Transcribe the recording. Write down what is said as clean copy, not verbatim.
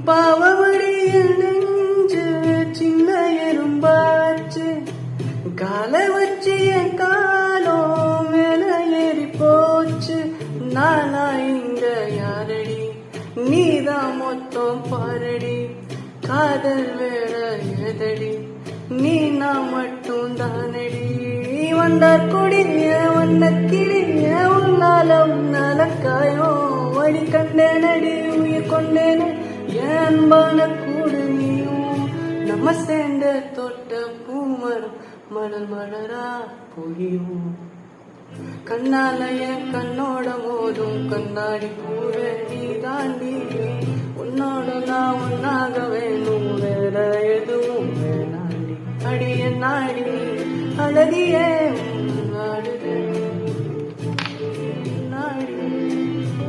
பாவமடி நெஞ்சு சின்ன எறும்பாச்சு காலை வச்சு என் காலோ மேல ஏறி போச்சு. நானா இங்க யாரடி நீதான் மொத்தம் பாரடி காதல் வேற எதடி நீ நான் மட்டும் தானடி. வந்தார் கொடிய வண்ண கிளிய உன்னால காயம் வழி கண்டேனடி உயிர் கொண்டேன என் அன்பான கூடு நீயும். நம்ம சேர்ந்த தொட்ட பூமரம் மலர் மலரா பொழியும். கண்ணால என் கண்ணோட மோதும் கண்ணாடி பூவே நீ தாண்டி. உன்னோட நான் ஒன்னாக வேணும் வேற எதுவும் வேணாண்டி. அடிய நாடி அழகியே